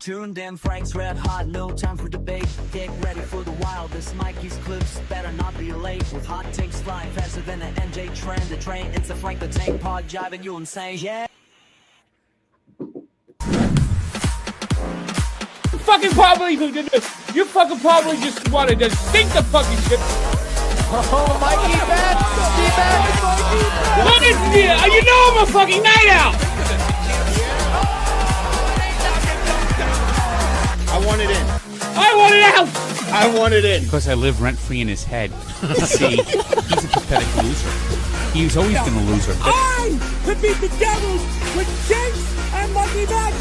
tuned in, Frank's red hot, no time for debate. Get ready for the wildest Mikey's clips, better not be late. With hot takes flying faster than an NJ trend. The train, it's the Frank the Tank pod, jiving you insane, yeah. You fucking probably just wanted to sink the fucking ship. Oh, Mikey, be back, Mikey. What is this? You know I'm a fucking night out. I want it in. I want it out. I want it in. Because I live rent-free in his head. See, he's a pathetic loser. He's always been a loser. I could beat the Devils with Jenks and Mikey back.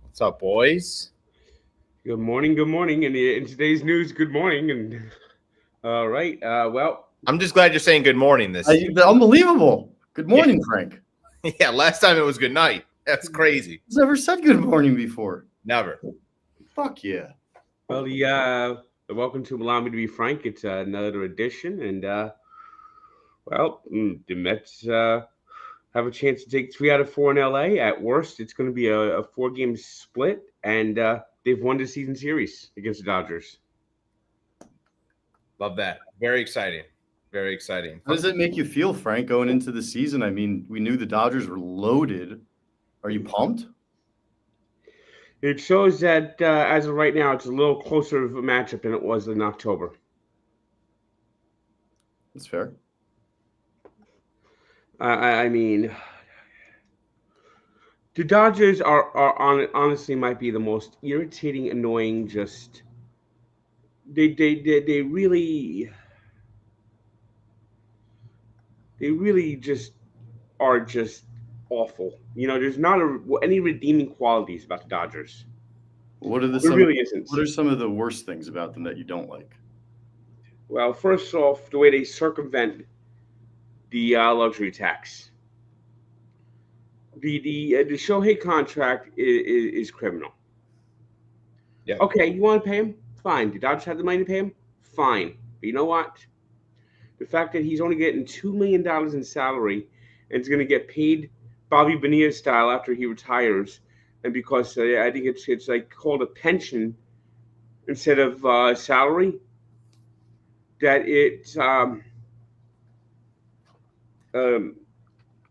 What's up, boys? Good morning. And in today's news, good morning. And all right, well, I'm just glad you're saying good morning this year. Unbelievable. Good morning, Frank. Yeah, last time it was good night. That's crazy. He's never said good morning before. Never. Fuck yeah. well, welcome to Allow Me to Be Frank. It's another edition, and the Mets have a chance to take 3 out of 4 in LA. At worst, it's going to be a 4-game split, and they've won the season series against the Dodgers. Love that. Very exciting. Very exciting. How does it make you feel, Frank, going into the season? I mean, we knew the Dodgers were loaded. Are you pumped? It shows that as of right now, it's a little closer of a matchup than it was in October. That's fair. I mean, the Dodgers are honestly might be the most irritating, annoying. Just they really just are just awful. You know, there's not any redeeming qualities about the Dodgers. What are isn't. What are some of the worst things about them that you don't like? Well, first off, the way they circumvent the luxury tax. The Shohei contract is criminal. Yeah. Okay, you want to pay him? Fine. The Dodgers have the money to pay him? Fine. But you know what? The fact that he's only getting $2 million in salary and is going to get paid Bobby Bonilla style after he retires, and because I think it's like called a pension instead of salary, that it's the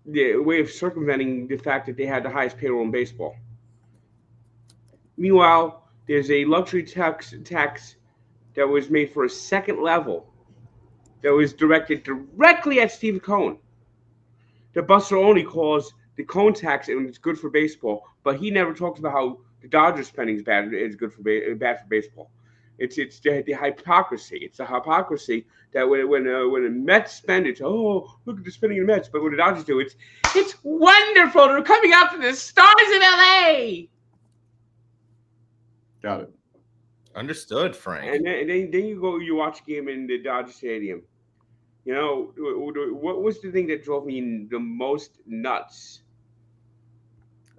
way of circumventing the fact that they had the highest payroll in baseball. Meanwhile, there's a luxury tax that was made for a second level that was directed directly at Steve Cohen. The Buster only calls the Cohen tax and it's good for baseball, but he never talks about how the Dodgers spending is bad. It's bad for baseball. It's the hypocrisy. It's the hypocrisy that when the Mets spend, it's look at the spending of the Mets. But when the Dodgers do, it's wonderful. They're coming out to the stars of LA. Got it. Understood, Frank. And then you watch a game in the Dodger Stadium. You know, what was the thing that drove me the most nuts?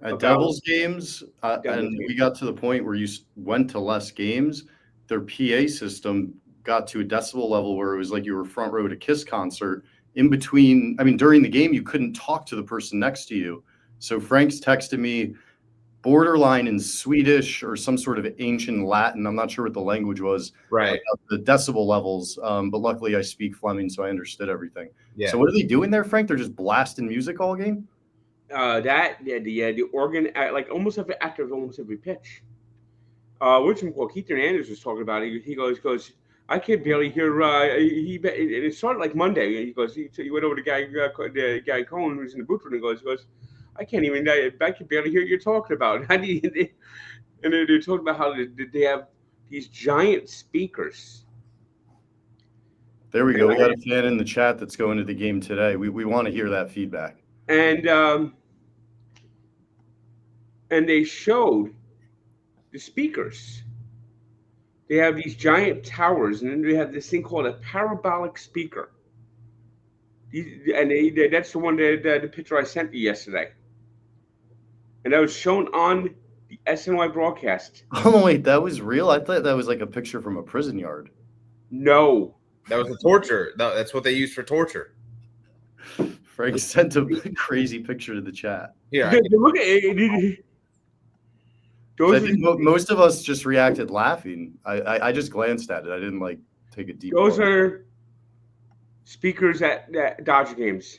At Devils games, and we got to the point where you went to less games, their PA system got to a decibel level where it was like you were front row at a Kiss concert. In between, during the game, you couldn't talk to the person next to you. So Frank's texted me borderline in Swedish or some sort of ancient Latin. I'm not sure what the language was. Right. The decibel levels. But luckily I speak Fleming, so I understood everything. Yeah. So what are they doing there, Frank? They're just blasting music all game? The organ, like almost after almost every pitch. Keith Hernandez was talking about it. He goes, I can barely hear. It started like Monday. He goes, he went over to Guy Cohen, who's in the booth, and he goes, I can barely hear what you're talking about. And they're talking about how they have these giant speakers. There we go. We got a fan in the chat that's going to the game today. We want to hear that feedback. And they showed the speakers. They have these giant towers, and then they have this thing called a parabolic speaker. That's the one the picture I sent you yesterday. And that was shown on the SNY broadcast. Oh, wait, that was real? I thought that was like a picture from a prison yard. No. That was the torture. That's what they used for torture. Frank sent a crazy picture to the chat. Here, Look at it. I think most of us just reacted laughing. I just glanced at it. I didn't like take a deep. Those are speakers at Dodger games.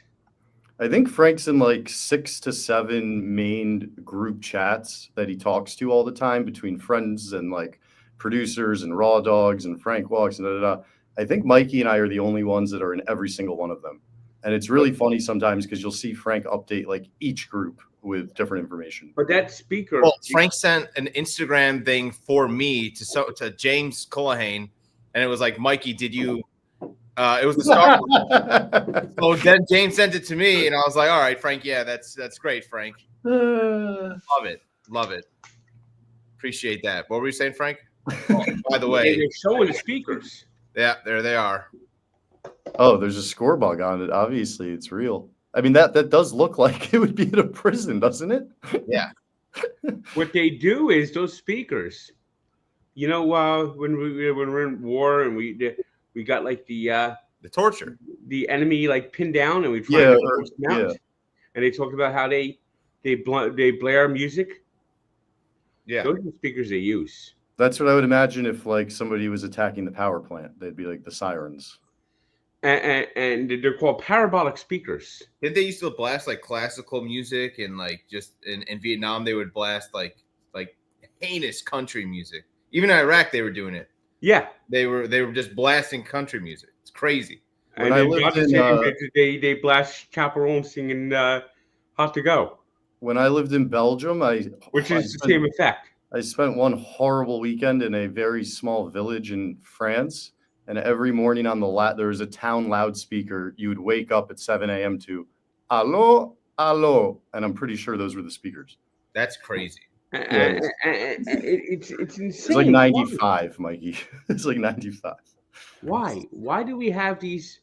I think Frank's in like 6 to 7 main group chats that he talks to all the time between friends and like producers and Raw Dogs and Frank Walks and da. I think Mikey and I are the only ones that are in every single one of them. And it's really funny sometimes because you'll see Frank update like each group with different information. But that speaker. Well, Frank sent an Instagram thing for me to James Cullihan, and it was like, Mikey, did you? It was the Star Wars. So then James sent it to me, and I was like, all right, Frank, yeah, that's great, Frank. Love it. Appreciate that. What were you saying, Frank? Oh, by the way, they're showing the speakers. Yeah, there they are. Oh, there's a score bug on it. Obviously, it's real. I mean, that does look like it would be in a prison, doesn't it? Yeah. What they do is those speakers. You know, when we're in war and we got like the torture, the enemy like pinned down, and we try to force them out. Yeah. And they talked about how they blare music. Yeah, those are the speakers they use. That's what I would imagine if like somebody was attacking the power plant. They'd be like the sirens. And they're called parabolic speakers. Didn't they used to blast like classical music and like just in Vietnam they would blast like heinous country music. Even in Iraq they were doing it. Yeah, they were just blasting country music. It's crazy. When I lived in, they blast Chaperone singing "Hot to Go." When I lived in Belgium, which is the same effect. I spent one horrible weekend in a very small village in France. And every morning on there was a town loudspeaker. You would wake up at 7 a.m. to "Allo, allo," and I'm pretty sure those were the speakers. That's crazy. It's insane. It's like 95, Mikey. It's like 95. Why? Why do we have these?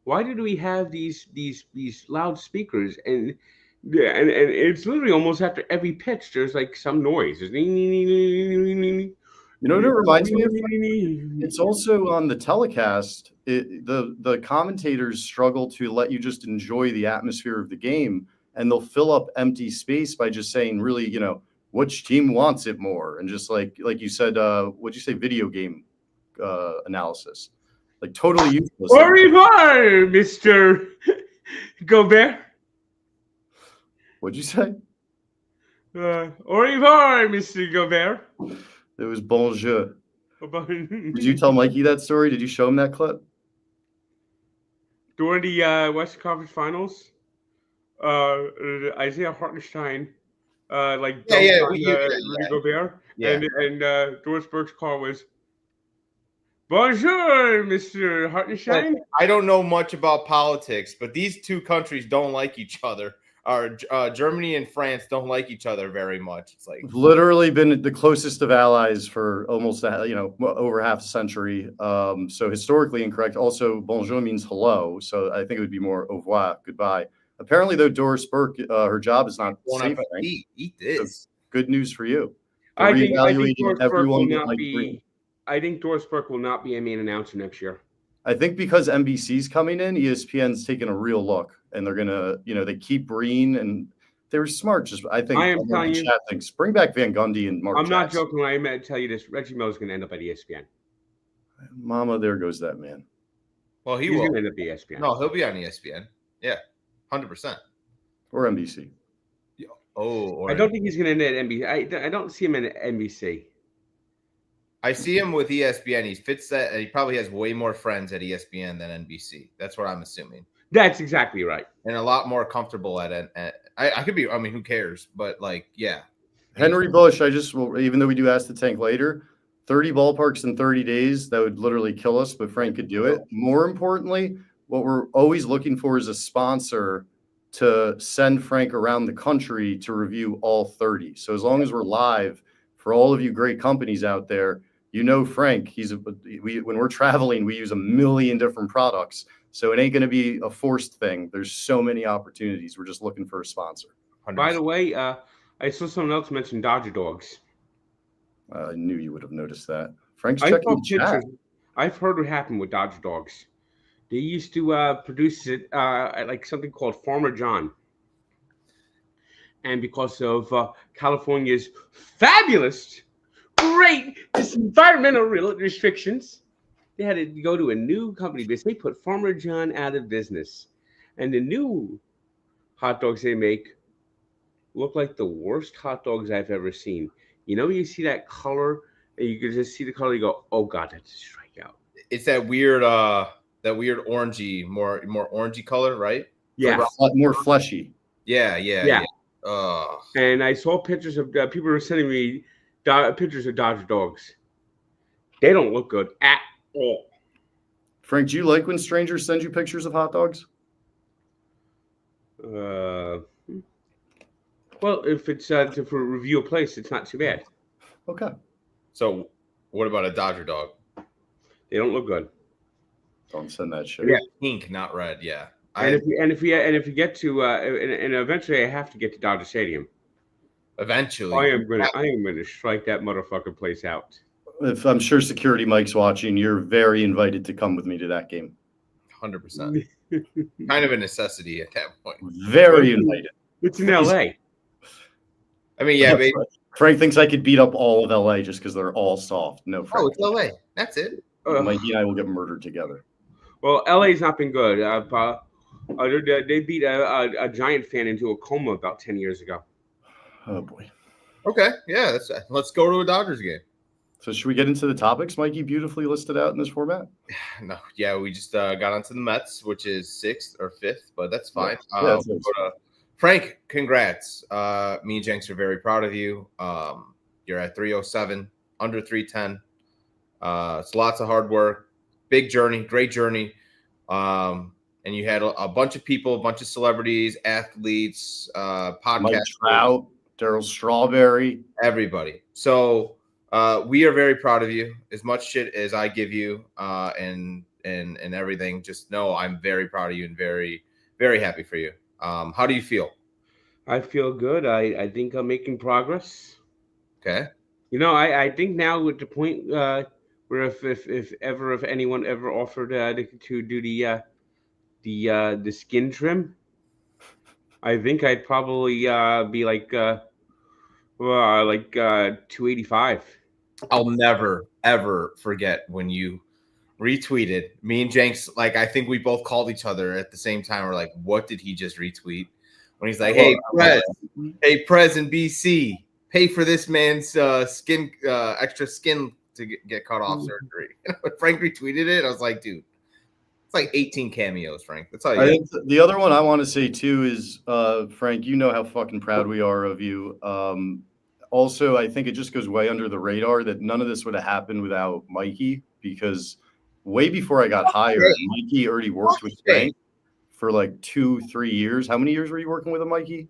Why do we have these loudspeakers? And it's literally almost after every pitch. There's like some noise. You know what it reminds me of? It's also on the telecast. The commentators struggle to let you just enjoy the atmosphere of the game, and they'll fill up empty space by just saying, really, which team wants it more, and just like you said, what'd you say, video game analysis, like totally useless. Au revoir, Mr. Gobert. What'd you say? Au revoir, Mr. Gobert. It was bonjour. Did you tell Mikey that story? Did you show him that clip? During the Western Conference Finals, Isaiah Hartenstein, Rudy Gobert, and Doris Burke's call was, "Bonjour, Mr. Hartenstein." I don't know much about politics, but these two countries don't like each other. Germany and France don't like each other very much. It's like literally been the closest of allies for almost over half a century. So historically incorrect. Also, bonjour means hello. So I think it would be more au revoir, goodbye. Apparently, though, Doris Burke, her job is not safe. Eat this. So good news for you. I think Doris Burke will not be a main announcer next year. I think because NBC's coming in, ESPN's taking a real look, and they're gonna, they keep Breen, and they were smart. Just I think I am telling you, things. Bring back Van Gundy and Mark. I'm Jackson. not joking when I tell you this. Reggie Miller's going to end up at ESPN. Mama, there goes that man. Well, he's will going to end up at ESPN. No, he'll be on ESPN. Yeah, 100%. Or NBC. I don't think he's going to end at NBC. I don't see him in NBC. I see him with ESPN. He fits that. He probably has way more friends at ESPN than NBC. That's what I'm assuming. That's exactly right. And a lot more comfortable at I could be. I mean, who cares? But yeah. Henry Bush. Even though we do Ask the Tank later, 30 ballparks in 30 days. That would literally kill us, but Frank could do it. More importantly, what we're always looking for is a sponsor to send Frank around the country to review all 30. So as long as we're live, for all of you great companies out there, Frank, when we're traveling, we use 1 million different products. So it ain't going to be a forced thing. There's so many opportunities. We're just looking for a sponsor. 100%. By the way, I saw someone else mention Dodger dogs. I knew you would have noticed that. Frank's checking the chat. I've heard what happened with Dodger dogs. They used to produce it at like something called Farmer John. And because of California's fabulous, great environmental restrictions, they had to go to a new company because they put Farmer John out of business. And the new hot dogs they make look like the worst hot dogs I've ever seen. You know, you see that color, and you can just see the color. You go, "Oh God, that's a strikeout." It's that weird orangey, more orangey color, right? Yeah, More fleshy. Yeah. And I saw pictures of people were sending me pictures of Dodger dogs. They don't look good at all. Frank, do you like when strangers send you pictures of hot dogs? Well, if it's to review a place, it's not too bad. Okay. So, what about a Dodger dog? They don't look good. Don't send that shit. Yeah, pink, not red. Yeah. And if you get to and eventually I have to get to Dodger Stadium. Eventually, I am gonna strike that motherfucking place out. If I'm sure security Mike's watching, you're very invited to come with me to that game. 100%. Kind of a necessity at that point. Very invited. It's in LA. I mean, yeah, baby. Frank thinks I could beat up all of LA just because they're all soft. No, Frank. Oh, it's LA. That's it. Mikey and I will get murdered together. Well, LA's not been good. They beat a Giant fan into a coma about 10 years ago. Oh boy. Okay, yeah. Let's go to a Dodgers game. So should we get into the topics Mikey beautifully listed out in this format? No, yeah, we just got onto the Mets, which is 6th or 5th, but that's fine. Yeah, Frank, congrats. Me and Jenks are very proud of you. You're at 307, under 310. It's lots of hard work, big journey, great journey. And you had a bunch of people, a bunch of celebrities, athletes, podcasters. Mike Trout, Darryl Strawberry. Everybody. So we are very proud of you. As much shit as I give you and everything, just know I'm very proud of you and very, very happy for you. How do you feel? I feel good. I think I'm making progress. Okay. You know, I think now at the point where if anyone ever offered to do the skin trim, I think I'd probably be like 285. I'll never ever forget when you retweeted me and Jenks. Like, I think we both called each other at the same time. We're like, what did he just retweet? When he's like, hey Prez in BC, pay for this man's skin extra skin to get cut off surgery. When Frank retweeted it, I was like, dude, it's like 18 cameos, Frank. That's all you I think the other one I want to say too is Frank, you know how fucking proud we are of you. Also, I think it just goes way under the radar that none of this would have happened without Mikey, because way before I got hired, Mikey already worked with Frank for like 2-3 years. How many years were you working with him, Mikey?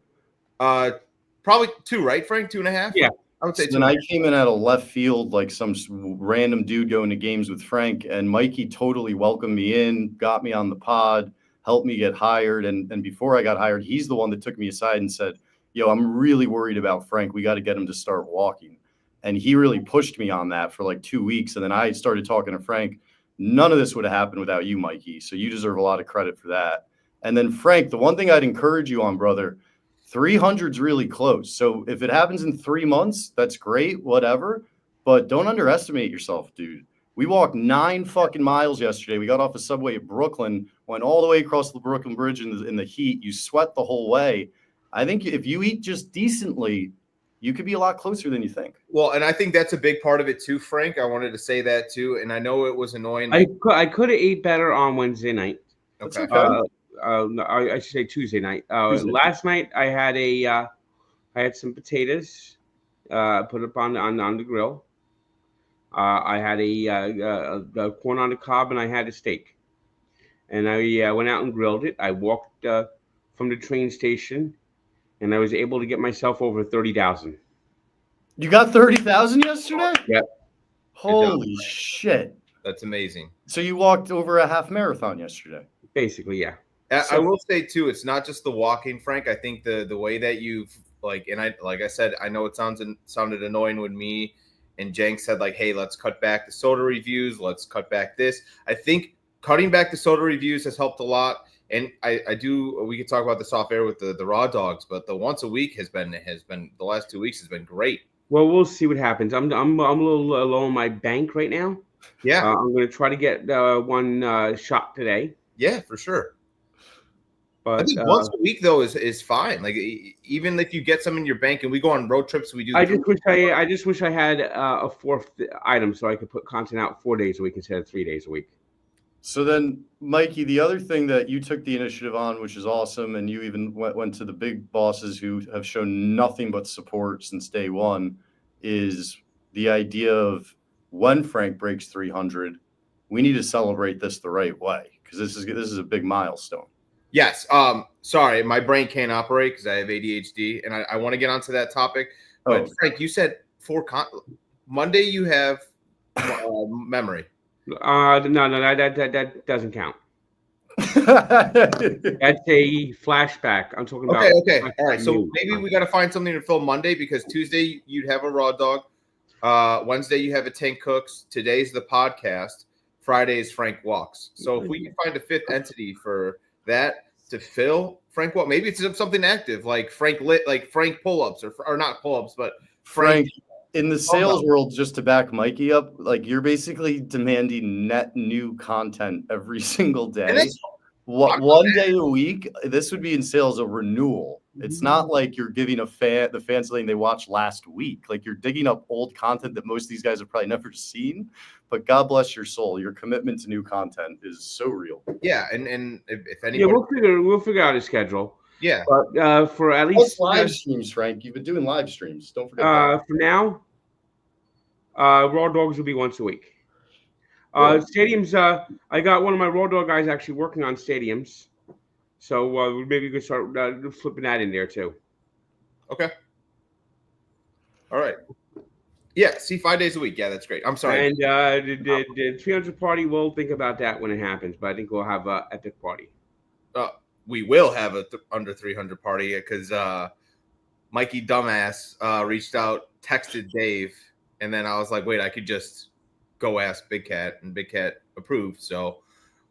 Probably 2, right, Frank? 2.5? Yeah. I would say so then I came in out of left field, like some random dude going to games with Frank, and Mikey totally welcomed me in, got me on the pod, helped me get hired. And before I got hired, he's the one that took me aside and said, yo, I'm really worried about Frank. We got to get him to start walking. And he really pushed me on that for like 2 weeks. And then I started talking to Frank. None of this would have happened without you, Mikey. So you deserve a lot of credit for that. And then Frank, the one thing I'd encourage you on, brother, 300's really close. So if it happens in 3 months, that's great, whatever. But don't underestimate yourself, dude. We walked 9 fucking miles yesterday. We got off a subway at Brooklyn, went all the way across the Brooklyn Bridge in the heat. You sweat the whole way. I think if you eat just decently, you could be a lot closer than you think. Well, and I think that's a big part of it too, Frank. I wanted to say that too. And I know it was annoying. I could have ate better on Wednesday night. Okay. I should say Tuesday night. Last night I had some potatoes, put up on the grill. I had a corn on the cob, and I had a steak. And I went out and grilled it. I walked from the train station, and I was able to get myself over 30,000. You got 30,000 yesterday? Yep. Holy shit. That's amazing. So you walked over a half marathon yesterday? Basically, yeah. I will say too, it's not just the walking, Frank. I think the way that you've like I said, I know it sounded annoying when me and Jenks said like, hey, let's cut back the soda reviews, let's cut back this. I think cutting back the soda reviews has helped a lot. And we could talk about this off air with the raw dogs, but the once a week has been the last 2 weeks has been great. Well, we'll see what happens. I'm a little low on my bank right now. Yeah. I'm going to try to get one shot today. Yeah, for sure. But I think once a week though is fine. Like even if you get some in your bank and we go on road trips, we do. I just wish I had a fourth item so I could put content out 4 days a week instead of 3 days a week. So then, Mikey, the other thing that you took the initiative on, which is awesome, and you even went to the big bosses who have shown nothing but support since day one, is the idea of when Frank breaks 300, we need to celebrate this the right way because this is a big milestone. Yes. Sorry, my brain can't operate because I have ADHD, and I want to get onto that topic. But Frank, you said Monday you have memory. No, that doesn't count. That's a flashback. I'm talking about. Okay. All right. So maybe we got to find something to fill Monday because Tuesday you'd have a raw dog. Wednesday you have a Tank Cooks. Today's the podcast. Friday is Frank Walks. So if we can find a fifth entity for that to fill Frank Walk, maybe it's something active like Frank pull-ups or not pull-ups, but Frank. In the sales world, just to back Mikey up, like you're basically demanding net new content every single day. One day a week, this would be in sales a renewal. It's not like you're giving the fans something they watched last week. Like you're digging up old content that most of these guys have probably never seen. But God bless your soul. Your commitment to new content is so real. Yeah, and if anybody, we'll figure out a schedule. Yeah, but for at least live streams, Frank. You've been doing live streams. Don't forget. For now, raw dogs will be once a week. Stadiums. I got one of my raw dog guys actually working on stadiums, so maybe we could start flipping that in there too. Okay. All right. Yeah. See, 5 days a week. Yeah, that's great. I'm sorry. And the 300 party. We'll think about that when it happens, but I think we'll have an epic party. We will have a under 300 party because Mikey dumbass reached out, texted Dave, and then I was like, wait, I could just go ask Big Cat, and Big Cat approved. So,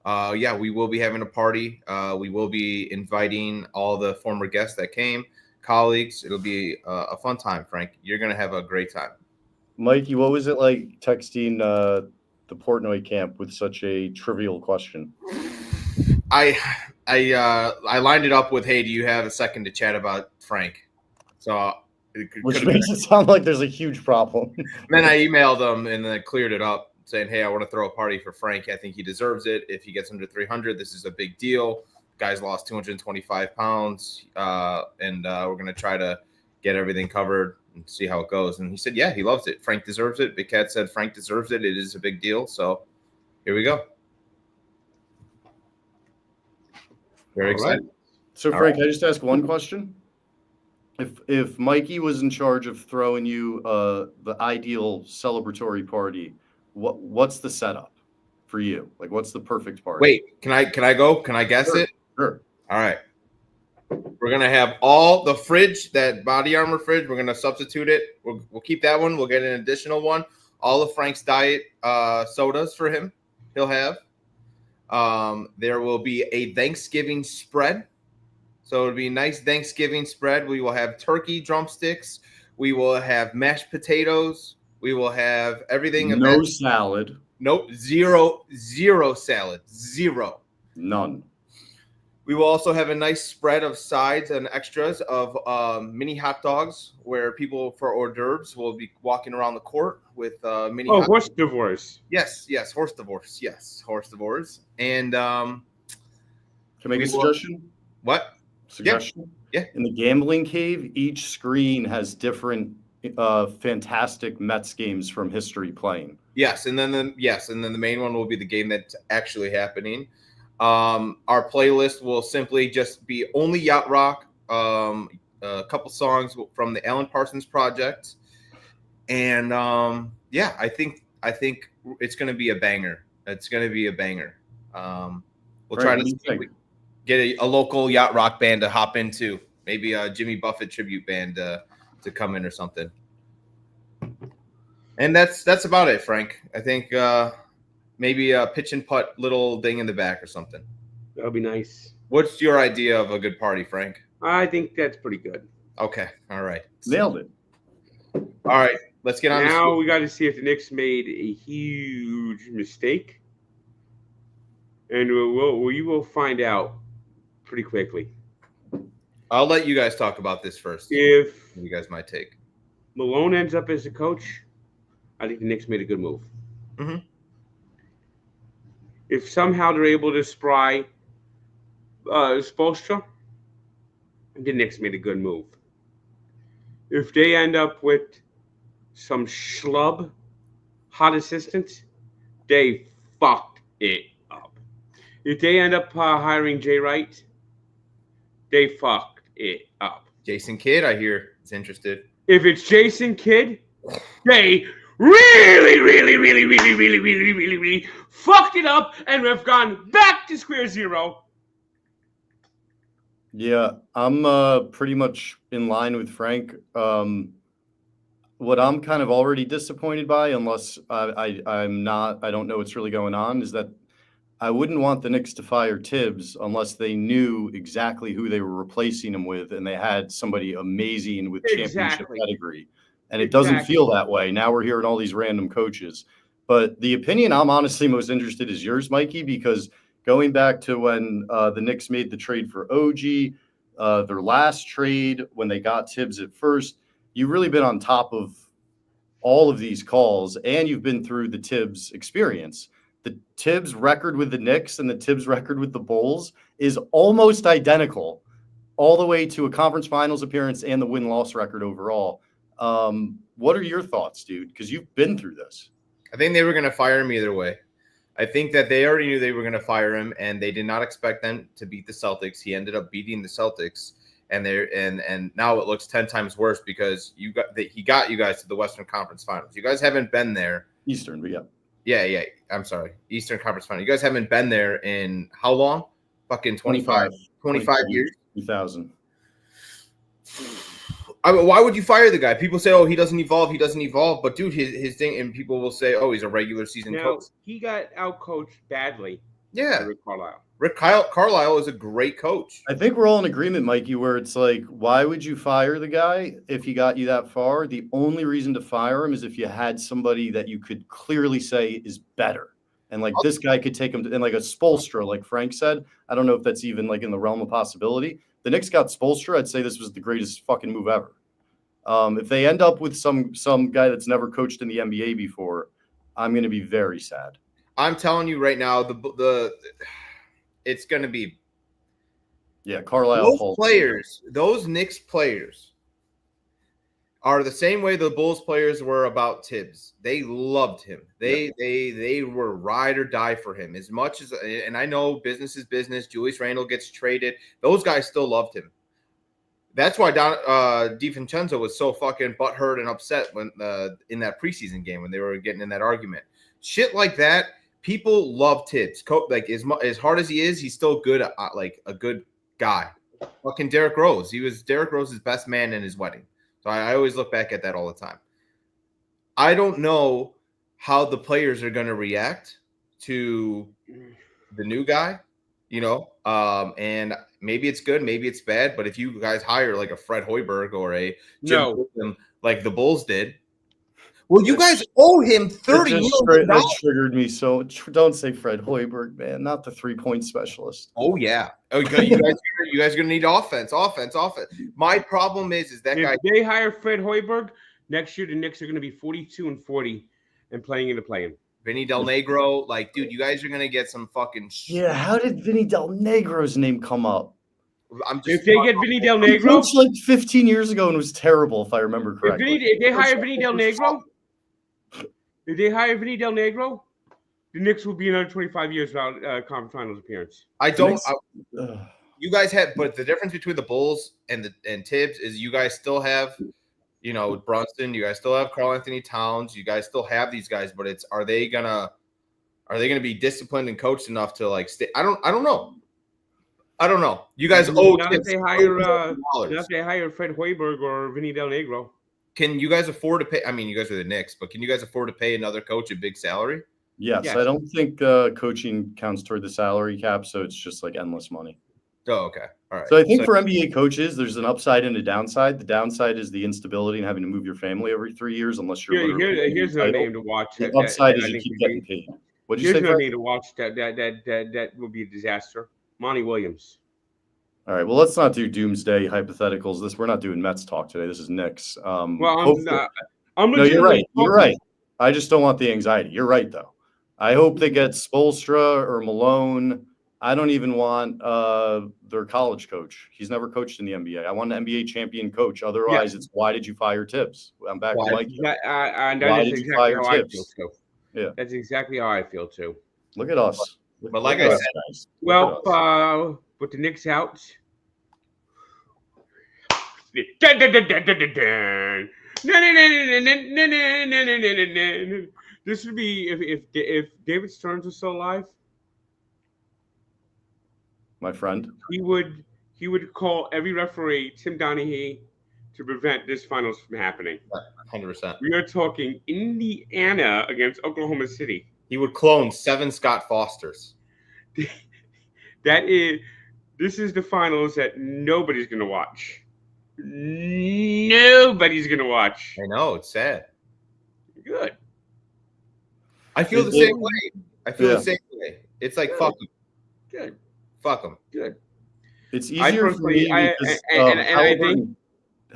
yeah, we will be having a party. We will be inviting all the former guests that came, colleagues. It'll be a fun time, Frank. You're going to have a great time. Mikey, what was it like texting the Portnoy camp with such a trivial question? I lined it up with, hey, do you have a second to chat about Frank? So which makes it sound like there's a huge problem. Then I emailed them and then cleared it up saying, hey, I want to throw a party for Frank. I think he deserves it. If he gets under 300, this is a big deal. Guy's lost 225 pounds, and we're going to try to get everything covered and see how it goes. And he said, yeah, he loves it. Frank deserves it. Big Cat said Frank deserves it. It is a big deal. So here we go. Very excited. Right. So, Frank, can I just ask one question? If Mikey was in charge of throwing you the ideal celebratory party, what's the setup for you? Like, what's the perfect party? Wait, can I go? Can I guess it? Sure. All right. We're gonna have all the fridge, that Body Armor fridge. We're gonna substitute it. We'll keep that one. We'll get an additional one. All of Frank's diet sodas for him. He'll have. There will be a Thanksgiving spread. So it'll be a nice Thanksgiving spread. We will have turkey drumsticks. We will have mashed potatoes. We will have everything. No salad. Nope. Zero salad. Zero. None. We will also have a nice spread of sides and extras of mini hot dogs where people for hors d'oeuvres will be walking around the court with mini hot horse divorce. Yes, horse divorce. Yes, horse divorce. And can I make a suggestion? What? Suggestion? Yeah. In the gambling cave, each screen has different fantastic Mets games from history playing. Yes, and then the main one will be the game that's actually happening. Our playlist will simply just be only yacht rock, a couple songs from the Alan Parsons Project, and I think it's going to be a banger. It's going to be a banger. We'll try to get a local yacht rock band to hop into, maybe a Jimmy Buffett tribute band to come in or something. And that's about it, Frank. I think Maybe a pitch and putt little thing in the back or something. That'll be nice. What's your idea of a good party, Frank? I think that's pretty good. Okay. All right. Nailed it. All right. Let's get on. Now we got to see if the Knicks made a huge mistake, and we will find out pretty quickly. I'll let you guys talk about this first. If You guys might take. Malone ends up as a coach, I think the Knicks made a good move. Mhm. If somehow they're able to spry Spoelstra, the Knicks made a good move. If they end up with some schlub hot assistants, they fucked it up. If they end up hiring Jay Wright, they fucked it up. Jason Kidd, I hear, is interested. If it's Jason Kidd, they really fucked it up and have gone back to square zero. Yeah, I'm pretty much in line with Frank. What I'm kind of already disappointed by, unless I'm not, I don't know what's really going on, is that I wouldn't want the Knicks to fire Tibbs unless they knew exactly who they were replacing him with and they had somebody amazing with championship pedigree. And it doesn't feel that way. Now we're hearing all these random coaches. But the opinion I'm honestly most interested is yours, Mikey, because going back to when the Knicks made the trade for OG, their last trade, when they got Tibbs at first, you've really been on top of all of these calls, and you've been through the Tibbs experience. The Tibbs record with the Knicks and the Tibbs record with the Bulls is almost identical all the way to a conference finals appearance and the win-loss record overall. What are your thoughts, dude? Because you've been through this. I think they were going to fire him either way. I think that they already knew they were going to fire him, and they did not expect them to beat the Celtics. He ended up beating the Celtics, and now it looks 10 times worse because he got you guys to the Western Conference Finals. You guys haven't been there. Eastern, but yeah. Yeah. I'm sorry. Eastern Conference Finals. You guys haven't been there in how long? Fucking 25 years? 2000. Why would you fire the guy? People say, oh, he doesn't evolve. He doesn't evolve. But, dude, his thing, and people will say, oh, he's a regular season coach. He got out-coached badly. Yeah. Rick Carlisle. Rick Carlisle is a great coach. I think we're all in agreement, Mikey, where it's like, why would you fire the guy if he got you that far? The only reason to fire him is if you had somebody that you could clearly say is better. And like this guy could take him to, and like a Spoelstra, like Frank said, I don't know if that's even like in the realm of possibility. The Knicks got Spoelstra, I'd say this was the greatest fucking move ever. If they end up with some guy that's never coached in the NBA before, I'm going to be very sad. I'm telling you right now, it's going to be Carlisle. Those Knicks players are the same way the Bulls players were about Tibbs. They loved him. They were ride or die for him as much as, and I know business is business. Julius Randle gets traded. Those guys still loved him. That's why DiVincenzo was so fucking butthurt and upset when in that preseason game when they were getting in that argument. Shit like that. People love Tibbs. Like as hard as he is, he's still good. Like a good guy. Fucking Derrick Rose. He was Derrick Rose's best man in his wedding. So I always look back at that all the time. I don't know how the players are going to react to the new guy, and maybe it's good, maybe it's bad. But if you guys hire like a Fred Hoiberg or a Jim Wilson, like the Bulls did, well, you guys owe him $30 million. That triggered me. So don't say Fred Hoiberg, man. Not the 3-point specialist. Oh yeah. Oh, you guys are gonna need offense. My problem is that if they hire Fred Hoiberg next year, the Knicks are going to be 42-40 and playing in the play-in. Vinny Del Negro, like, dude, you guys are gonna get some fucking. Yeah, how did Vinny Del Negro's name come up? If they get Vinny Del Negro, like 15 years ago and was terrible, if I remember correctly. If they hire Vinny Del Negro. If they hire Vinny Del Negro, the Knicks will be another 25 years without conference finals appearance. You guys have, but the difference between the Bulls and Tibbs is you guys still have, Brunson. You guys still have Karl Anthony Towns. You guys still have these guys, but are they gonna be disciplined and coached enough to like stay? I don't know. You guys owe. Not if they hire Fred Hoiberg or Vinny Del Negro. Can you guys afford to pay? I mean, you guys are the Knicks, but can you guys afford to pay another coach a big salary? Yes, Yes. I don't think coaching counts toward the salary cap, so it's just like endless money. Oh, okay. All right. So I think for NBA coaches, there's an upside and a downside. The downside is the instability and having to move your family every 3 years unless you're literally Here's no name to watch. The upside is you keep getting paid. What'd you Here's say? no name to watch that will be a disaster. Monty Williams. All right. Well, let's not do doomsday hypotheticals. We're not doing Mets talk today. This is Knicks. Well, I'm no, you're right. You're right. I just don't want the anxiety. You're right, though. I hope they get Spoelstra or Malone. I don't even want their college coach. He's never coached in the NBA. I want an NBA champion coach. Otherwise, it's why did you fire Tibbs? I'm back to Mike. Why did you fire Tibbs? Yeah, that's exactly how I feel too. Look at us. But like I said, well, with the Knicks out. This would be if David Stearns was still alive. My friend, he would call every referee Tim Donaghy to prevent this finals from happening. 100%. We are talking Indiana against Oklahoma City. He would clone 7 Scott Fosters. This is the finals that nobody's going to watch. Nobody's going to watch. I know, it's sad. Good. I feel the same way. The same way. It's like, fuck him. Good. Fuck him. Good. It's easier for me because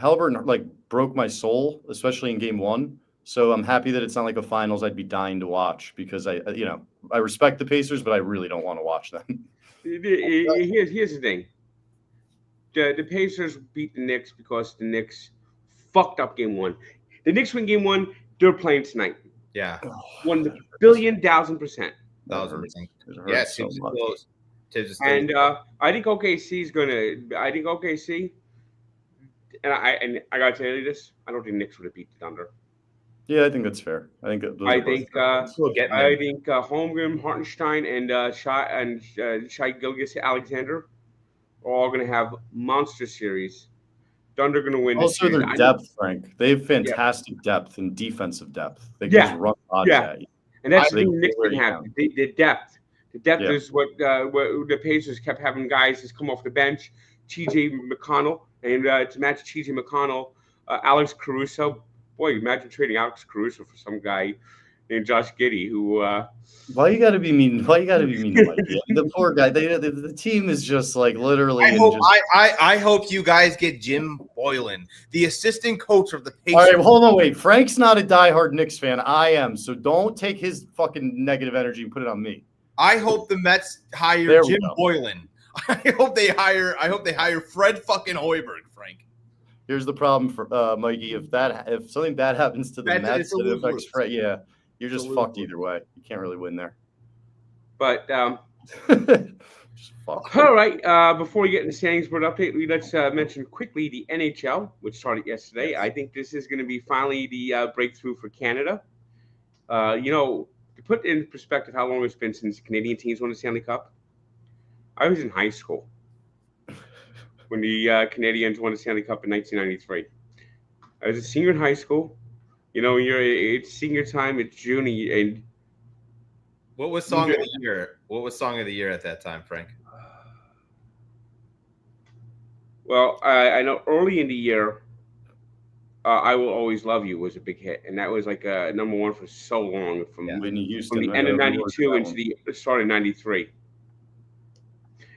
Halliburton like broke my soul, especially in game 1. So I'm happy that it's not like a finals I'd be dying to watch because I respect the Pacers, but I really don't want to watch them. Here's the thing. The Pacers beat the Knicks because the Knicks fucked up game 1. The Knicks win game 1. They're playing tonight. Yeah. 1,000,000,000%. 1,000%. Yeah, so close. And I think OKC is gonna. I think OKC, and I gotta tell you this. I don't think Knicks would have beat the Thunder. Yeah, I think that's fair. I think Holmgren, Hartenstein, and Shai Gilgeous-Alexander are all gonna have monster series. Thunder gonna win. Also, their depth, Frank. They have fantastic depth and defensive depth. They can just run odds at you. And that's the thing Knicks didn't have. The depth. The depth is what the Pacers kept having guys just come off the bench. T.J. McConnell, and to match T.J. McConnell, Alex Caruso. Boy, imagine trading Alex Caruso for some guy named Josh Giddey, who. Why you gotta be mean? Why you gotta be mean to Mike? The poor guy. The team is just like literally. I hope you guys get Jim Boylan, the assistant coach of the Pacers. All right, hold on, wait. Frank's not a diehard Knicks fan. I am, so don't take his fucking negative energy and put it on me. I hope the Mets hire Jim Boylan. I hope they hire Fred fucking Hoiberg, Frank. Here's the problem for Mikey. If something bad happens to the Mets, it affects Fred. Yeah, you're just fucked either way. You can't really win there. But just fuck. All right. Before we get into standings board update, let's mention quickly the NHL, which started yesterday. I think this is going to be finally the breakthrough for Canada. To put in perspective how long it's been since Canadian teams won the Stanley Cup, I was in high school when the Canadiens won the Stanley Cup in 1993. I was a senior in high school. It's senior time. It's June, and what was song of the year? What was song of the year at that time, Frank? Well, I know early in the year, I Will Always Love You was a big hit, and that was like a number 1 for so long from the end of 92 into the start of 93.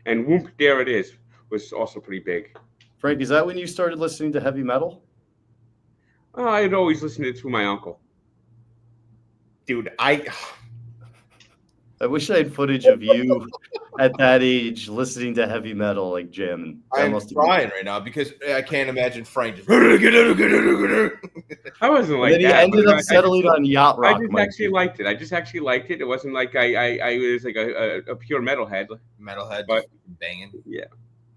And Whoop, There It Is was also pretty big. Frank, is that when you started listening to heavy metal? I'd always listened to it through my uncle. Dude, I wish I had footage of you at that age listening to heavy metal, like jamming. I'm crying right now because I can't imagine Frank just. I wasn't like that. He ended up settling on Yacht Rock. I just actually liked it. It wasn't like I was like a pure metalhead. But banging. Yeah.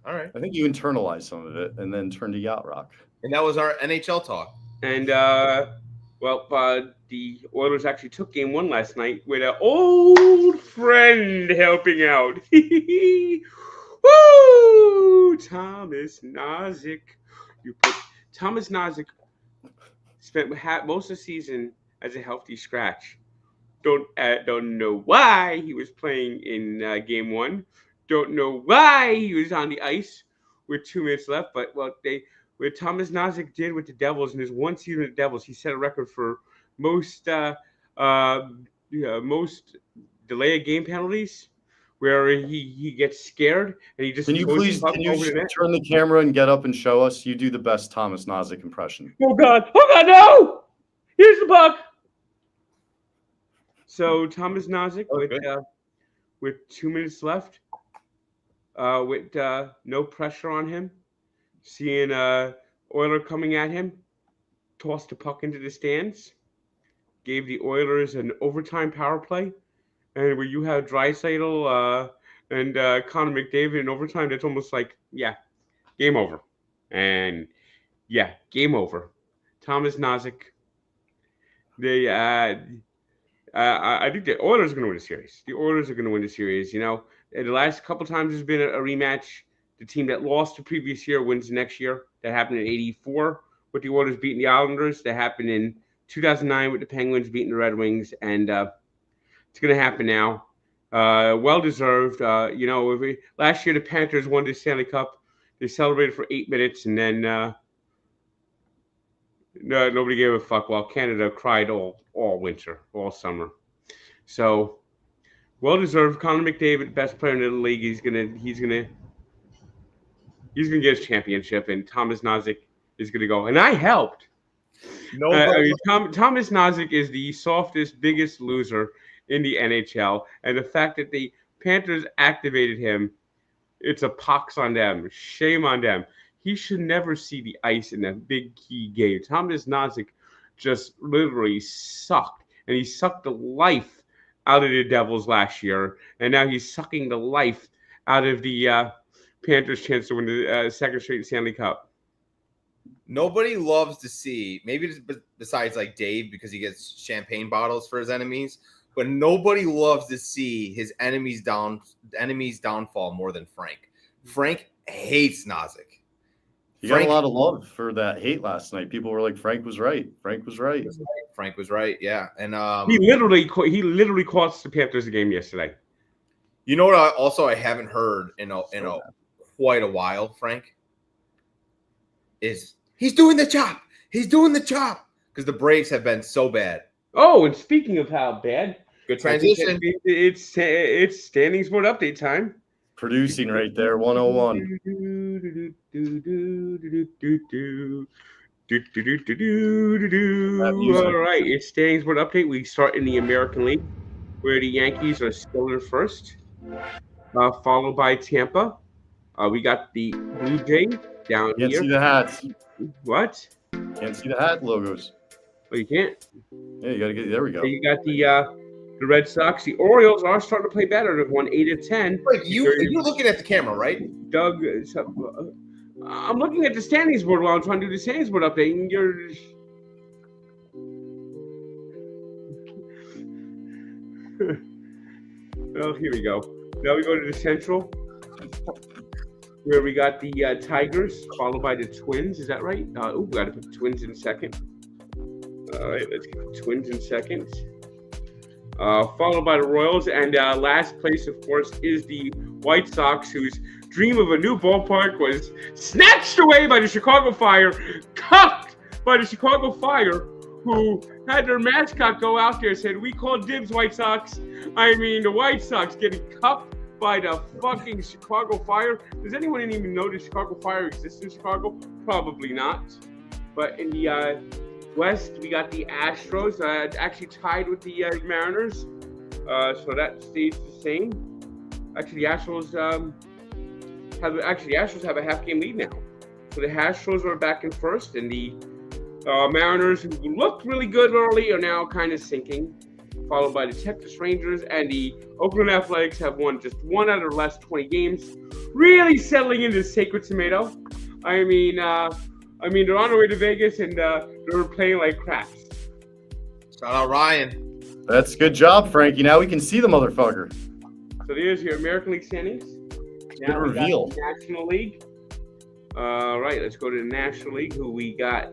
All right. I think you internalized some of it and then turned to Yacht Rock. And that was our NHL talk. And the Oilers actually took game 1 last night with an old friend helping out. Woo! Thomas Nozick. Thomas Nozick spent most of the season as a healthy scratch. Don't know why he was playing in game 1. Don't know why he was on the ice with 2 minutes left. But what Thomas Nozick did with the Devils in his one season with the Devils, he set a record for most delay of game penalties, where he gets scared and he just Can you throws the please puck over the net. turn the camera and get up and show us? You do the best Thomas Nozick impression. Oh God, no! Here's the puck. So Thomas Nozick with 2 minutes left, with no pressure on him, seeing Oiler coming at him, tossed the puck into the stands, gave the Oilers an overtime power play, and where you have Draisaitl and Connor McDavid in overtime, that's almost like, game over. And game over. Thomas Nozick. I think the Oilers are going to win the series. The Oilers are going to win the series. You know, the last couple times there's been a rematch. The team that lost the previous year wins the next year. That happened in '84 with the Oilers beating the Islanders. That happened in 2009 with the Penguins beating the Red Wings. And it's going to happen now. Well deserved. Last year the Panthers won the Stanley Cup. They celebrated for 8 minutes, and then nobody gave a fuck. While Canada cried all winter, all summer. So well deserved. Connor McDavid, best player in the league. He's gonna get his championship, and Thomas Nozick is gonna go. And I helped. Thomas Nozick is the softest, biggest loser in the NHL, and the fact that the Panthers activated him, it's a pox on them. Shame on them. He should never see the ice in that big key game. Thomas Nozick just literally sucked, and he sucked the life out of the Devils last year, and now he's sucking the life out of the Panthers' chance to win the second straight Stanley Cup. Nobody loves to see, maybe besides like Dave, because he gets champagne bottles for his enemies, but nobody loves to see his enemies downfall more than Frank. Frank hates Nozick. You got a lot of love for that hate last night. People were like, Frank was right. Frank was right. Yeah. And he literally cost the Panthers the game yesterday. You know what? I haven't heard in quite a while, Frank, is he's doing the chop. He's doing the chop because the Braves have been so bad. Oh, and speaking of how bad, good transition. It's standings board update time. Producing right there, 101. All right, it's standings board update. We start in the American League, where the Yankees are still in first, followed by Tampa. We got the Blue Jays down here. Can't see the hats. What? Can't see the hat logos. Oh, you can't? Yeah, you got to get. There we go. You got the Red Sox. The Orioles are starting to play better. They've won 8 of 10. Wait, you're looking at the camera, right? Doug, I'm looking at the standings board while I'm trying to do the standings board update. And you're. Well, here we go. Now we go to the Central, where we got the Tigers, followed by the Twins. Is that right? We got to put the Twins in second. All right, let's get the Twins in second. Followed by the Royals, and last place, of course, is the White Sox, whose dream of a new ballpark was snatched away by the Chicago Fire, cuffed by the Chicago Fire, who had their mascot go out there and said, "We call dibs, White Sox." I mean, the White Sox getting cuffed by the fucking Chicago Fire. Does anyone even know the Chicago Fire exists in Chicago? Probably not. But in the West, we got the Astros, actually tied with the Mariners, so that stays the same. Actually, the Astros have a half-game lead now. So the Astros are back in first, and the Mariners, who looked really good early, are now kind of sinking, followed by the Texas Rangers, and the Oakland Athletics have won just 1 out of the last 20 games, really settling into the sacred tomato. I mean, they're on their way to Vegas, and they're playing like crap. Shout out Ryan. That's a good job, Frankie. Now we can see the motherfucker. So there's your American League standings. Now we reveal. Got the National League. All right, let's go to the National League, who we got.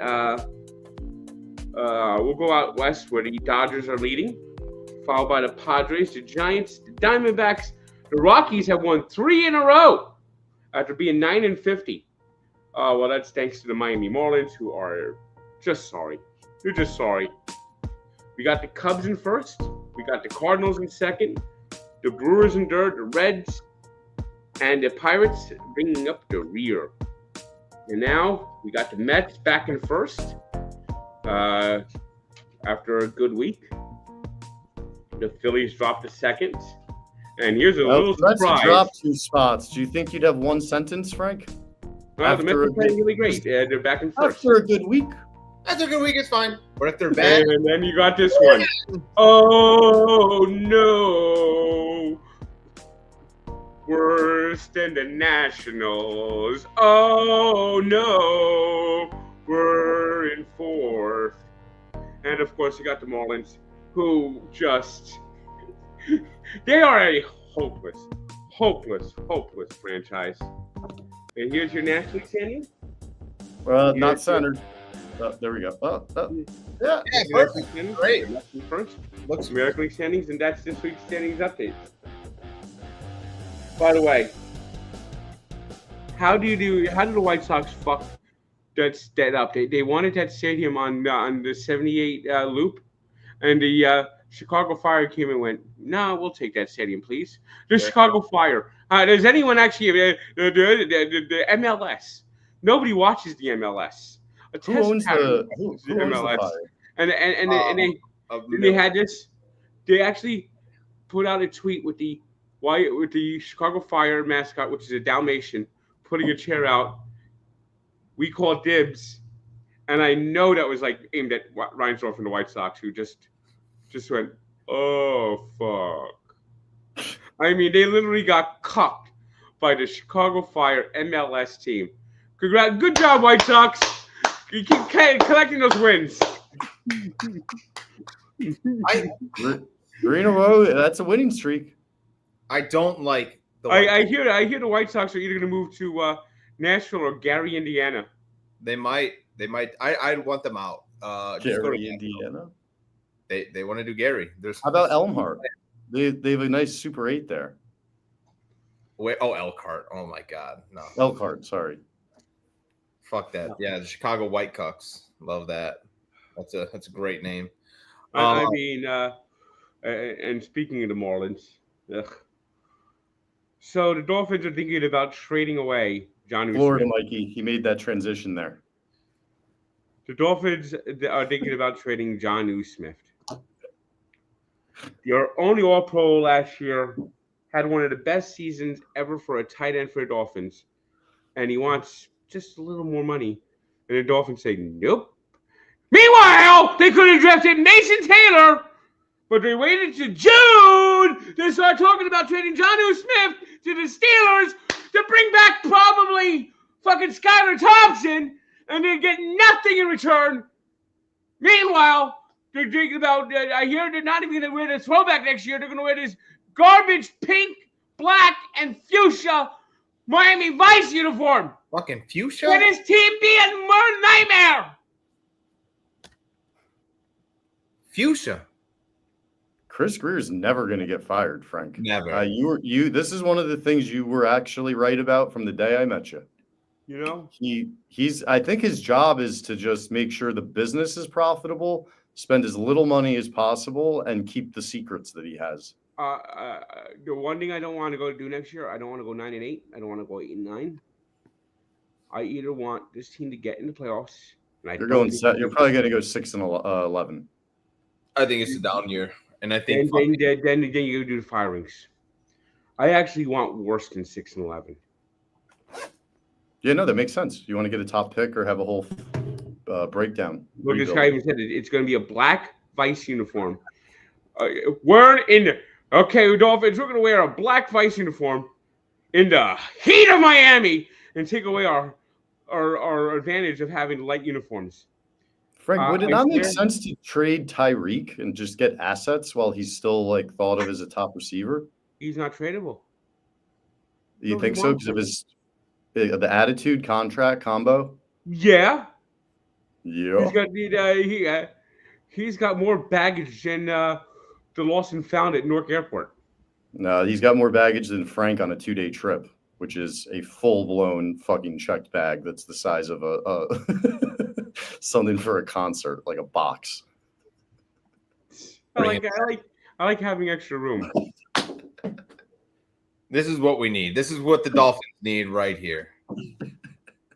We'll go out west, where the Dodgers are leading, followed by the Padres, the Giants, the Diamondbacks. The Rockies have won 3 in a row after being 9-50. Well, that's thanks to the Miami Marlins, who are just sorry. They're just sorry. We got the Cubs in first. We got the Cardinals in second. The Brewers in third. The Reds and the Pirates bringing up the rear. And now we got the Mets back in first after a good week. The Phillies dropped to second. And here's a little surprise. Dropped 2 spots. Do you think you'd have one sentence, Frank? Well, the Mets are playing really great. They're back in first. After a good week. After a good week, it's fine. But if they're bad. And then you got this one. Oh, no. Worse than the Nationals. Oh, no. We're in fourth. And, of course, you got the Marlins, who just... They are a hopeless franchise. And here's your National League standing. Not centered. There we go. Yeah. Great. First. Looks American League standings, and that's this week's standings update. By the way, how did the White Sox fuck that up? They wanted that stadium on the 78 loop, and the Chicago Fire came and went, no, we'll take that stadium, please. The Chicago Fire. Does anyone actually the MLS? Nobody watches the MLS. Who owns the MLS? And they had this. They actually put out a tweet with the Chicago Fire mascot, which is a Dalmatian, putting a chair out. We call dibs, and I know that was like aimed at Reinsdorf and the White Sox, who just went, oh fuck. I mean, they literally got cucked by the Chicago Fire MLS team. Congrats, good job, White Sox. You keep collecting those wins. 3 in a row. That's a winning streak. I don't like the. I hear the White Sox are either going to move to Nashville or Gary, Indiana. They might. I want them out. Just go to Indiana. They want to do Gary. How about Elmhart? They have a nice Super 8 there. Wait, Elkhart. Oh my God, no. Elkhart, sorry. Fuck that. Yeah, the Chicago Whitecocks. Love that. That's a great name. I mean, and speaking of the Marlins, so the Dolphins are thinking about trading away Jonnu Florida, Smith. Mikey, he made that transition there. The Dolphins are thinking about trading Jonnu Smith. Your only All-Pro last year, had one of the best seasons ever for a tight end for the Dolphins, and he wants just a little more money. And the Dolphins say, nope. Meanwhile, they could have drafted Mason Taylor, but they waited to June to start talking about trading Jonnu Smith to the Steelers to bring back probably fucking Skylar Thompson, and they get nothing in return. Meanwhile, they're thinking about, I hear they're not even going to wear the throwback next year. They're going to wear this garbage pink, black, and fuchsia Miami Vice uniform. Fucking fuchsia? Let his team be a more nightmare. Fuchsia. Chris Greer's never going to get fired, Frank. Never. This is one of the things you were actually right about from the day I met you. You know? I think his job is to just make sure the business is profitable, spend as little money as possible, and keep the secrets that he has. The one thing I don't want to go do next year, I don't want to go 9-8. I don't want to go 8-9. I either want this team to get in the playoffs. And You're probably going to go 6-11. I think it's a down year, and I think then you do the firings. I actually want worse than 6-11. Yeah, no, that makes sense. You want to get a top pick or have a whole breakdown. Look, this guy even said it's going to be a black Vice uniform. We're in the okay, Dolphins. We're going to wear a black Vice uniform in the heat of Miami and take away our advantage of having light uniforms. Frank, would it not make sense to trade Tyreek and just get assets while he's still thought of as a top receiver? He's not tradable. You think so because of the attitude contract combo? Yeah. Yeah. He's got more baggage than the lost and found at Newark Airport. No, he's got more baggage than Frank on a 2-day trip, which is a full-blown fucking checked bag that's the size of a something for a concert, like a box. I like having extra room. This is what we need. This is what the Dolphins need right here.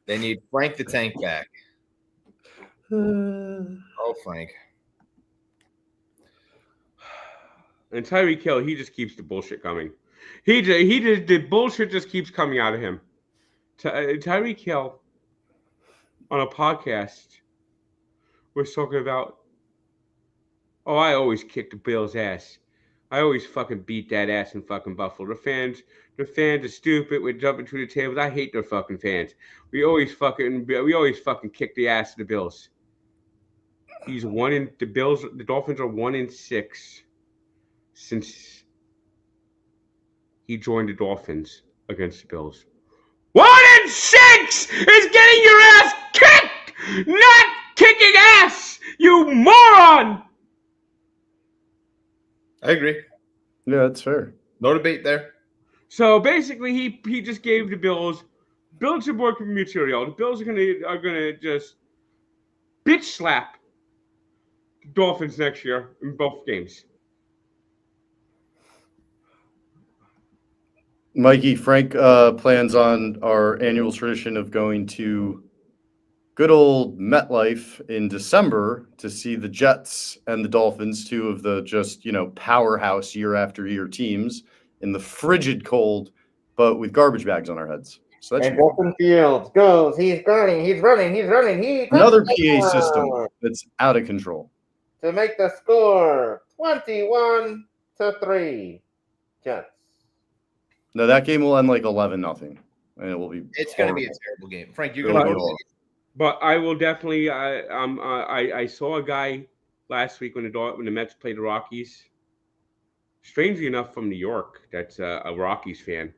They need Frank the Tank back. Oh, Frank. And Tyreek Hill, he just keeps the bullshit coming. The bullshit just keeps coming out of him. Tyreek Hill on a podcast was talking about, oh, I always kick the Bills' ass. I always fucking beat that ass in fucking Buffalo. The fans are stupid. We're jumping through the tables. I hate their fucking fans. We always fucking kick the ass of the Bills. The Dolphins are 1-6 since he joined the Dolphins against the Bills. 1-6 is getting your ass kicked, not kicking ass, you moron! I agree. Yeah, that's fair. No debate there. So basically, he just gave the Bills bulletin board material. The Bills are gonna just bitch slap the Dolphins next year in both games. Mikey, Frank plans on our annual tradition of going to good old MetLife in December to see the Jets and the Dolphins, two of the just, powerhouse year after year teams in the frigid cold, but with garbage bags on our heads. So that's Justin Fields goes. He's running. another PA system that's out of control. To make the score 21-3. Jets. No, that game will end like 11-0, and it will be. It's going to be a terrible game. Frank, you're going to go. But I will definitely. I saw a guy last week when the Mets played the Rockies. Strangely enough, from New York, that's a Rockies fan,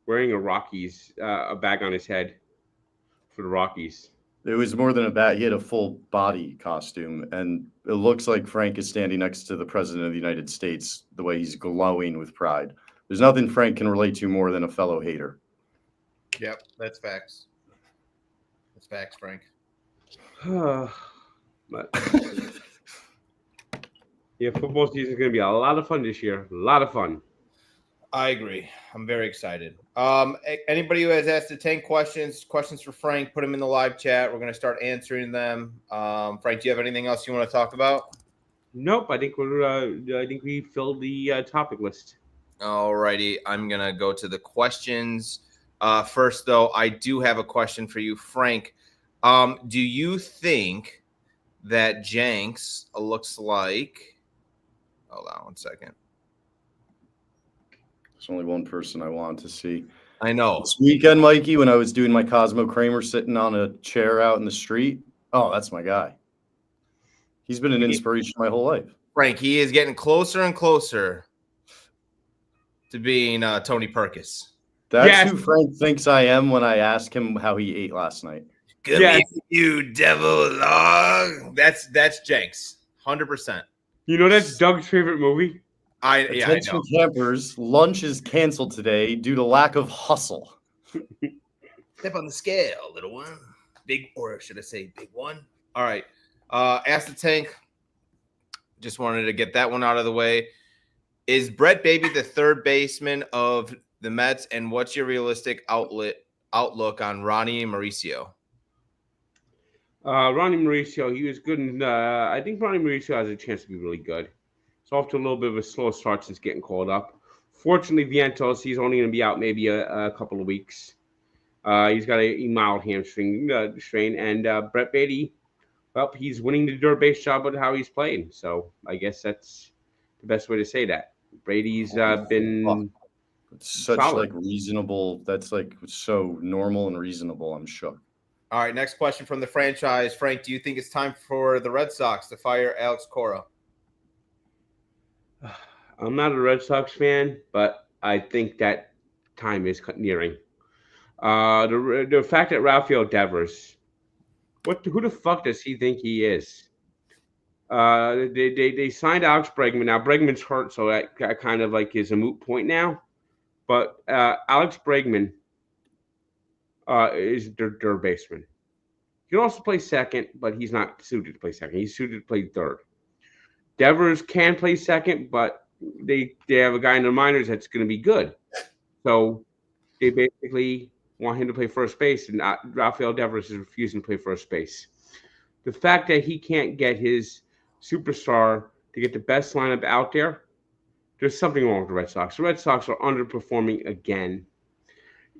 wearing a bag on his head for the Rockies. It was more than a bat. He had a full body costume, and it looks like Frank is standing next to the President of the United States, the way he's glowing with pride. There's nothing Frank can relate to more than a fellow hater. Yep, that's facts. That's facts, Frank. But yeah, football season is going to be a lot of fun this year. A lot of fun. I agree. I'm very excited. Anybody who has asked the 10 questions for Frank, put them in the live chat. We're going to start answering them. Frank, do you have anything else you want to talk about? Nope. I think we filled the topic list. All righty. I'm going to go to the questions. First, though, I do have a question for you, Frank. Do you think that Jenks looks like – hold on one second. There's only one person I want to see. I know. This weekend, Mikey, when I was doing my Cosmo Kramer sitting on a chair out in the street, oh, that's my guy. He's been an inspiration my whole life. Frank, he is getting closer and closer to being Tony Perkis. That's who Frank thinks I am when I ask him how he ate last night. Good evening, you devil dog. That's Jenks, 100%. You know that's Doug's favorite movie? I know. Campers, lunch is canceled today due to lack of hustle. Step on the scale, little one. Or should I say big one? All right. Ask the Tank. Just wanted to get that one out of the way. Is Brett Baby the third baseman of the Mets, and what's your realistic outlook on Ronnie Mauricio? Ronnie Mauricio, he was good. And I think Ronnie Mauricio has a chance to be really good. It's off to a little bit of a slow start since getting called up. Fortunately, Vientos, he's only going to be out maybe a couple of weeks. He's got a mild hamstring strain. And Brett Baty, well, he's winning the dirt base job with how he's playing. So I guess that's the best way to say that. Brady's been such solid. Reasonable. That's so normal and reasonable. I'm shook. All right, next question from the franchise. Frank, do you think it's time for the Red Sox to fire Alex Cora? I'm not a Red Sox fan, but I think that time is nearing. The fact that Rafael Devers, who the fuck does he think he is? They signed Alex Bregman. Now Bregman's hurt, so that kind of like is a moot point now. But Alex Bregman is their baseman. He can also play second, but he's not suited to play second. He's suited to play third. Devers can play second, but they have a guy in the minors that's going to be good. So they basically want him to play first base, and Rafael Devers is refusing to play first base. The fact that he can't get his superstar to get the best lineup out there, there's something wrong with the Red Sox. The Red Sox are underperforming again.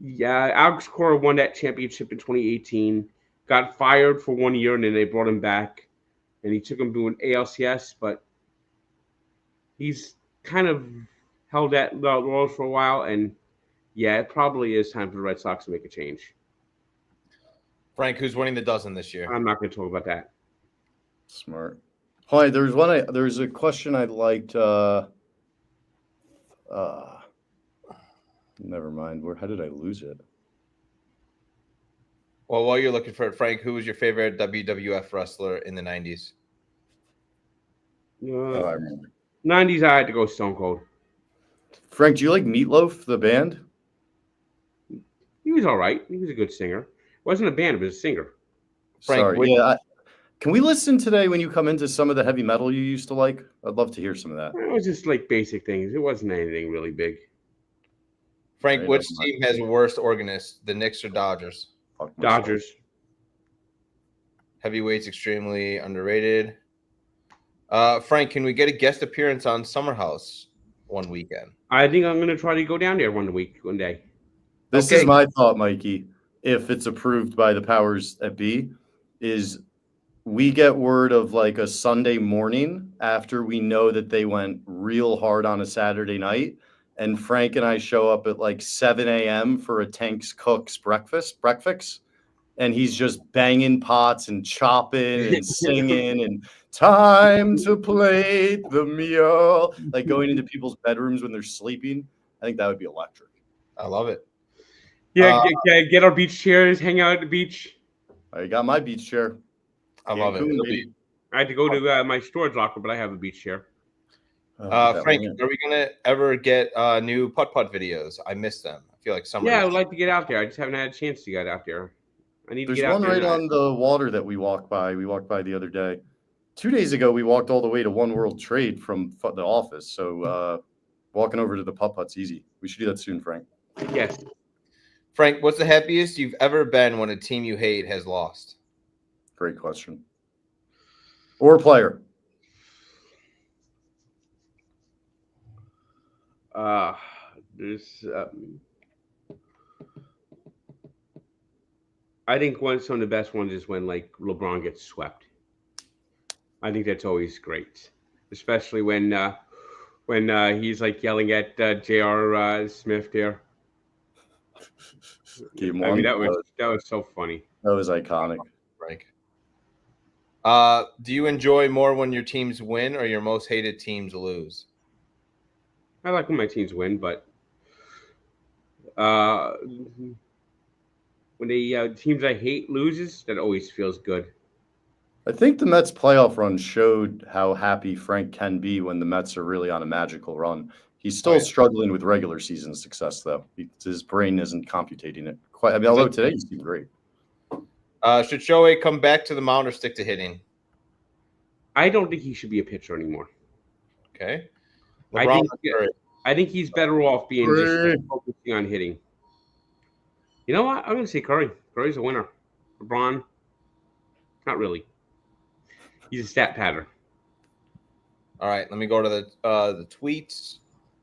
Yeah, Alex Cora won that championship in 2018, got fired for 1 year, and then they brought him back, and he took him to an ALCS, but he's kind of held that role for a while, and yeah, it probably is time for the Red Sox to make a change. Frank, who's winning the dozen this year? I'm not going to talk about that. Smart. Hi, there's a question I'd liked. Never mind. How did I lose it? Well, while you're looking for it, Frank, who was your favorite WWF wrestler in the 90s? I remember. 90s, I had to go Stone Cold. Frank, do you like Meatloaf, the band? He was all right. He was a good singer. It wasn't a band, it was a singer. Frank, Sorry. Can we listen today when you come into some of the heavy metal you used to like? I'd love to hear some of that. It was just like basic things. It wasn't anything really big. Frank, which team has the worst organist, the Knicks or Dodgers? Dodgers. Heavyweights extremely underrated. Frank, can we get a guest appearance on Summer House one weekend? I think I'm going to try to go down there one day. This is my thought, Mikey. If it's approved by the powers that be, is we get word of like a Sunday morning after we know that they went real hard on a Saturday night, and Frank and I show up at like 7 a.m. for a Tanks Cook's breakfast, and he's just banging pots and chopping and singing and time to plate the meal, like going into people's bedrooms when they're sleeping. I think that would be electric. I love it. Yeah, get our beach chairs, hang out at the beach. I got my beach chair. I love it. I had to go to my storage locker, but I have a beach chair. Frank, are we going to ever get new putt-putt videos? I miss them. I feel like summer. Yeah, I would like to get out there. I just haven't had a chance to get out there. I need to There's get out one there. right on the water that we walked by. We walked by the other day. 2 days ago, we walked all the way to One World Trade from the office. So walking over to the putt-putt's easy. We should do that soon, Frank. Yes. Frank, what's the happiest you've ever been when a team you hate has lost? Great question. Or player. I think some of the best ones is when like LeBron gets swept. I think that's always great, especially when he's like yelling at J.R. Smith there. Game I one. mean, that was so funny. That was iconic. Frank. Do you enjoy more when your teams win or your most hated teams lose? I like when my teams win, but when the teams I hate loses, that always feels good. I think the Mets playoff run showed how happy Frank can be when the Mets are really on a magical run. He's still struggling with regular season success, though. His brain isn't computing it quite. I mean, although today he seemed great. Should Shohei come back to the mound or stick to hitting? I don't think he should be a pitcher anymore. Okay. I think he's better off being just focusing on hitting. You know what? I'm going to say Curry. Curry's a winner. LeBron, not really. He's a stat pattern. All right, let me go to the tweets.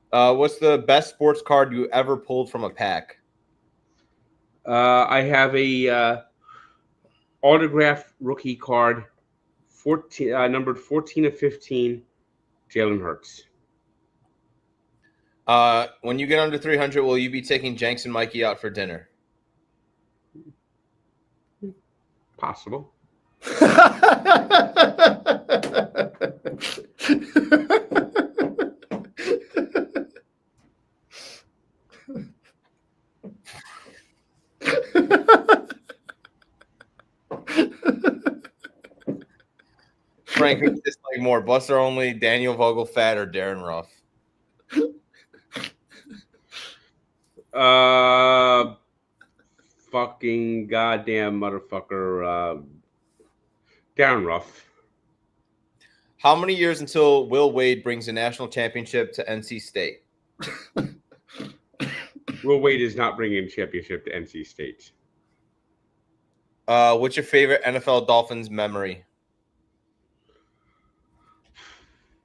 What's the best sports card you ever pulled from a pack? I have a autograph rookie card, numbered 14 of 15, Jalen Hurts. When you get under 300, will you be taking Jenks and Mikey out for dinner? Possible. Frank, Frank, who dislike more, Buster Only, Daniel Vogelfat, or Darren Ruff? Fucking goddamn motherfucker, Darren Ruff. How many years until Will Wade brings a national championship to NC State? Will Wade is not bringing a championship to NC State. What's your favorite NFL Dolphins memory?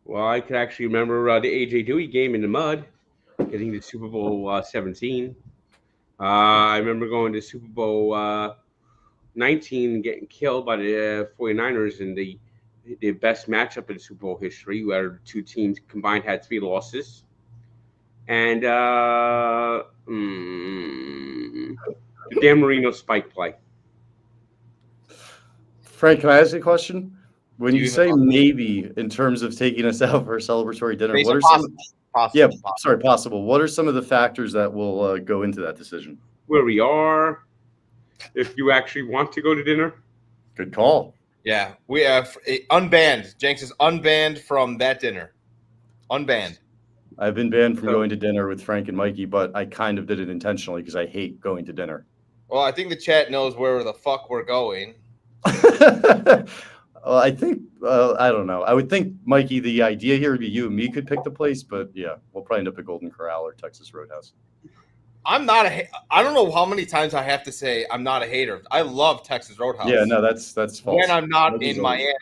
Well, I could actually remember the A.J. Dewey game in the mud, getting to Super Bowl 17. I remember going to Super Bowl 19 and getting killed by the 49ers in the best matchup in Super Bowl history, where the two teams combined had 3 losses. And the Dan Marino spike play. Frank, can I ask you a question? When you say maybe in terms of taking us out for a celebratory dinner, what are some possible. What are some of the factors that will go into that decision? Where we are, if you actually want to go to dinner. Good call. Yeah, we have unbanned. Jenks is unbanned from that dinner. Unbanned. I've been banned from going to dinner with Frank and Mikey, but I kind of did it intentionally because I hate going to dinner. Well, I think the chat knows where the fuck we're going. Well, I think I don't know. I would think, Mikey, the idea here would be you and me could pick the place, but yeah, we'll probably end up at Golden Corral or Texas Roadhouse. I'm not I don't know how many times I have to say I'm not a hater. I love Texas Roadhouse. Yeah, no, that's false. When I'm not in Miami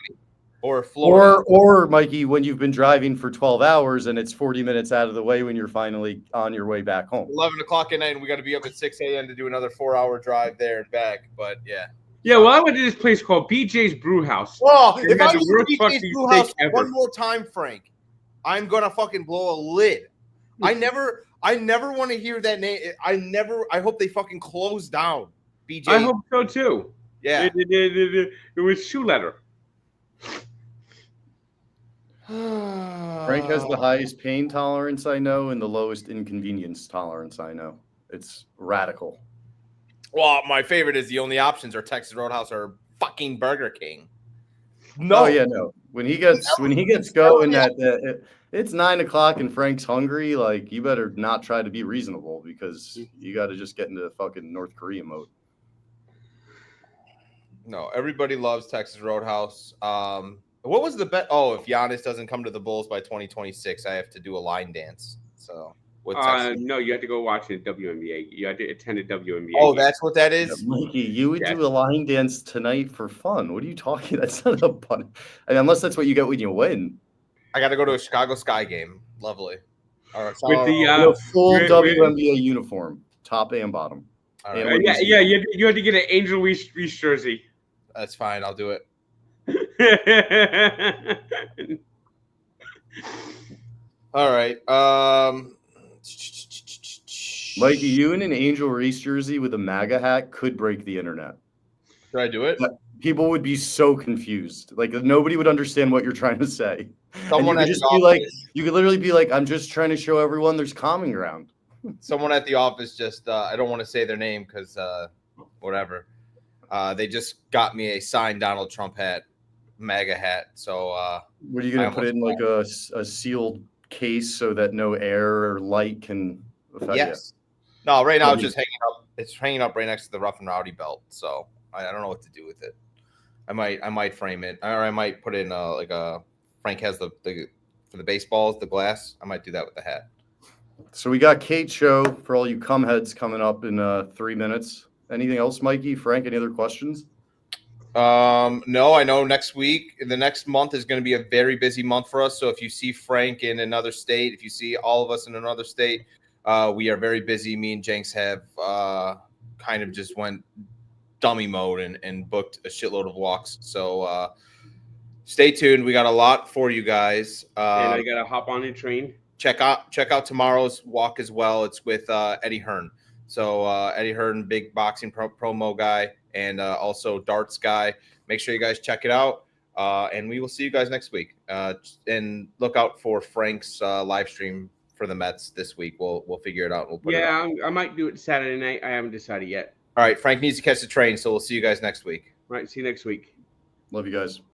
or Florida. Or Mikey, when you've been driving for 12 hours and it's 40 minutes out of the way when you're finally on your way back home. 11 o'clock at night, and we got to be up at 6 a.m. to do another 4-hour drive there and back. But yeah. Yeah, well, I went to this place called BJ's Brew House. Well, if I was to BJ's Brew House one more time, Frank, I'm gonna fucking blow a lid. I never want to hear that name. I hope they fucking close down. BJ. I hope so too. Yeah. It was shoe leather. Frank has the highest pain tolerance I know and the lowest inconvenience tolerance I know. It's radical. Well, my favorite is the only options are Texas Roadhouse or fucking Burger King. No. Oh yeah, no. When he gets going it's 9 o'clock and Frank's hungry, like you better not try to be reasonable because you got to just get into fucking North Korea mode. No, everybody loves Texas Roadhouse. What was the bet? Oh, if Giannis doesn't come to the Bulls by 2026, I have to do a line dance. So no, you have to go watch the WNBA. You had to attend a WNBA. Oh, that's what that is? Yeah, Mikey, you would do a line dance tonight for fun. What are you talking? That's not a fun. I mean, unless that's what you get when you win. I got to go to a Chicago Sky game. Lovely. All right. So, with the full WNBA uniform, top and bottom. All right. Yeah. You had to get an Angel Reese jersey. That's fine. I'll do it. All right. Mikey, you in an Angel Reese jersey with a MAGA hat could break the internet. Should I do it? People would be so confused. Like nobody would understand what you're trying to say. Someone you could just be like, you could literally be like, I'm just trying to show everyone there's common ground. Someone at the office just, I don't want to say their name because whatever. They just got me a signed Donald Trump hat, MAGA hat. So what are you going to put it in like a sealed case so that no air or light can affect it? No, right now it's just hanging up. It's hanging up right next to the Rough and Rowdy belt. So I don't know what to do with it. I might frame it, or I might put it in like a Frank has the for the baseballs, the glass. I might do that with the hat. So we got Kate's show for all you cum heads coming up in 3 minutes. Anything else, Mikey? Frank, any other questions? No, I know next week, the next month is going to be a very busy month for us. So if you see Frank in another state, if you see all of us in another state, we are very busy. Me and Jenks have kind of just went dummy mode and booked a shitload of walks. So stay tuned. We got a lot for you guys. And I got to hop on a train. Check out tomorrow's walk as well. It's with Eddie Hearn. So Eddie Hearn, big boxing promo guy, and also darts guy. Make sure you guys check it out. And we will see you guys next week. And look out for Frank's live stream for the Mets this week. We'll figure it out. We'll put it out. I might do it Saturday night. I haven't decided yet. All right, Frank needs to catch the train, so we'll see you guys next week. All right, see you next week. Love you guys.